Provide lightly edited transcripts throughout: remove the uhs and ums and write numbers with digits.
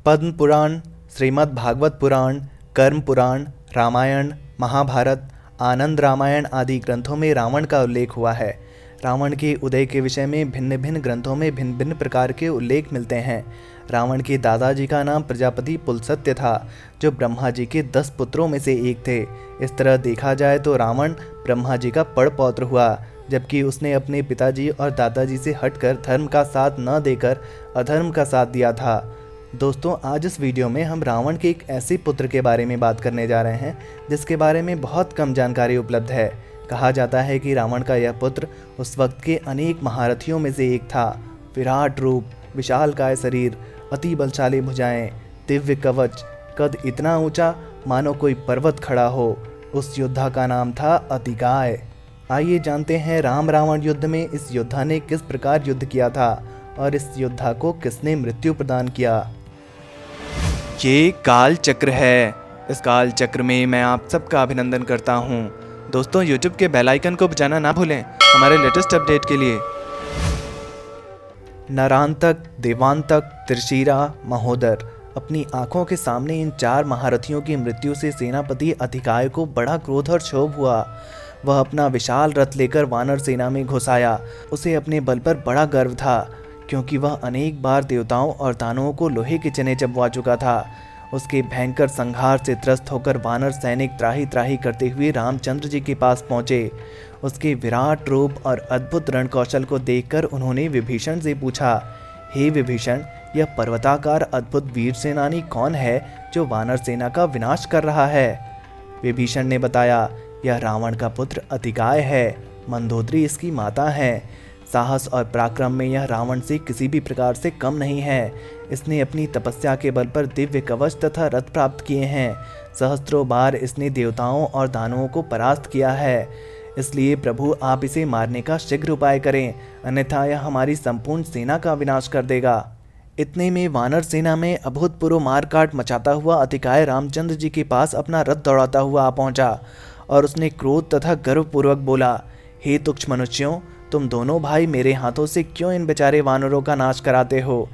पद्म पुराण, श्रीमद् भागवत पुराण, कर्म पुराण, रामायण, महाभारत, आनंद रामायण आदि ग्रंथों में रावण का उल्लेख हुआ है। रावण के उदय के विषय में भिन्न भिन्न ग्रंथों में भिन्न भिन्न प्रकार के उल्लेख मिलते हैं। रावण के दादाजी का नाम प्रजापति पुलस्त्य था, जो ब्रह्मा जी के 10 पुत्रों में से एक थे। इस तरह देखा जाए तो रावण ब्रह्मा जी का पड़पौत्र हुआ, जबकि उसने अपने पिताजी और दादाजी से हटकर धर्म का साथ न देकर अधर्म का साथ दिया था। दोस्तों, आज इस वीडियो में हम रावण के एक ऐसे पुत्र के बारे में बात करने जा रहे हैं जिसके बारे में बहुत कम जानकारी उपलब्ध है। कहा जाता है कि रावण का यह पुत्र उस वक्त के अनेक महारथियों में से एक था। विराट रूप, विशालकाय शरीर, अति बलशाली भुजाएं, दिव्य कवच, कद इतना ऊंचा मानो कोई पर्वत खड़ा हो। उस योद्धा का नाम था अतिकाय। आइए जानते हैं राम रावण युद्ध में इस योद्धा ने किस प्रकार युद्ध किया था और इस योद्धा को किसने मृत्यु प्रदान किया। ये काल चक्र है। इस काल चक्र में मैं आप सबका अभिनंदन करता हूँ। दोस्तों, YouTube के बेल आइकन को बजाना ना भूलें हमारे लेटेस्ट अपडेट के लिए। नरांतक, देवांतक, त्रिशिरा, महोदर। अपनी आंखों के सामने इन 4 महारथियों की मृत्यु से सेनापति अतिकाय को बड़ा क्रोध और क्षोभ हुआ। वह अपना विशाल रथ लेकर वानर सेना में घुस आया। उसे अपने बल पर बड़ा गर्व था, क्योंकि वह अनेक बार देवताओं और दानवों को लोहे के चने चबवा चुका था। उसके भयंकर संहार से त्रस्त होकर वानर सैनिक त्राही त्राही करते हुए रामचंद्र जी के पास पहुंचे। उसके विराट रूप और अद्भुत रण कौशल को देखकर उन्होंने विभीषण से पूछा, हे विभीषण, यह पर्वताकार अद्भुत वीर सेनानी कौन है जो वानर सेना का विनाश कर रहा है। विभीषण ने बताया, यह रावण का पुत्र अतिकाय है। मंदोदरी इसकी माता है। साहस और पराक्रम में यह रावण से किसी भी प्रकार से कम नहीं है। इसने अपनी तपस्या के बल पर दिव्य कवच तथा रथ प्राप्त किए हैं। सहस्त्रों बार इसने देवताओं और दानवों को परास्त किया है। इसलिए प्रभु, आप इसे मारने का शीघ्र उपाय करें, अन्यथा यह हमारी संपूर्ण सेना का विनाश कर देगा। इतने में वानर सेना में अभूतपूर्व मारकाट मचाता हुआ अतिकाय रामचंद्र जी के पास अपना रथ दौड़ाता हुआ आ पहुंचा और उसने क्रोध तथा गर्वपूर्वक बोला, हे तुच्छ मनुष्यों, तुम दोनों भाई मेरे हाथों से क्यों इन बेचारे वानरों का नाश कराते हो।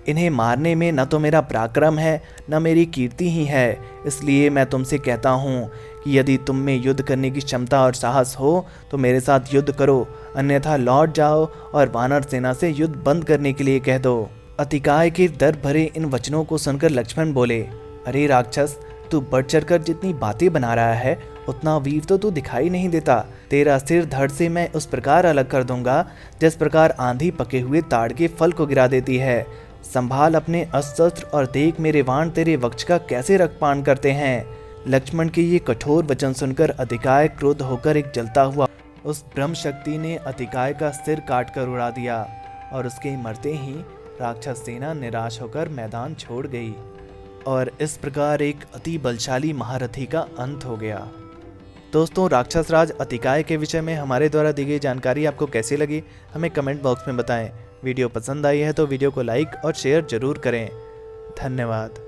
इन्हें मारने में न तो मेरा पराक्रम है न मेरी कीर्ति ही है। इसलिए मैं तुमसे कहता हूँ कि यदि तुम में युद्ध करने की क्षमता और साहस हो तो मेरे साथ युद्ध करो, अन्यथा लौट जाओ और वानर सेना से युद्ध बंद करने के लिए कह दो। अतिकाय के दर्द भरे इन वचनों को सुनकर लक्ष्मण बोले, अरे राक्षस, तू बढ़ चढ़कर जितनी बातें बना रहा है उतना वीर तो तू दिखाई नहीं देता। तेरा सिर धड़ से मैं उस प्रकार अलग कर दूंगा जिस प्रकार आंधी पके हुए ताड़ के फल को गिरा देती है। संभाल अपने अस्त्र और देख मेरे बाण तेरे वक्ष का कैसे रक्तपान करते हैं। लक्ष्मण के ये कठोर वचन सुनकर अतिकाय क्रोध होकर एक जलता हुआ उस ब्रह्म शक्ति ने अतिकाय का सिर काट कर उड़ा दिया और उसके मरते ही राक्षस सेना निराश होकर मैदान छोड़ गई और इस प्रकार एक अति बलशाली महारथी का अंत हो गया। दोस्तों, राक्षस राज अतिकाय के विषय में हमारे द्वारा दी गई जानकारी आपको कैसी लगी हमें कमेंट बॉक्स में बताएं। वीडियो पसंद आई है तो वीडियो को लाइक और शेयर जरूर करें। धन्यवाद।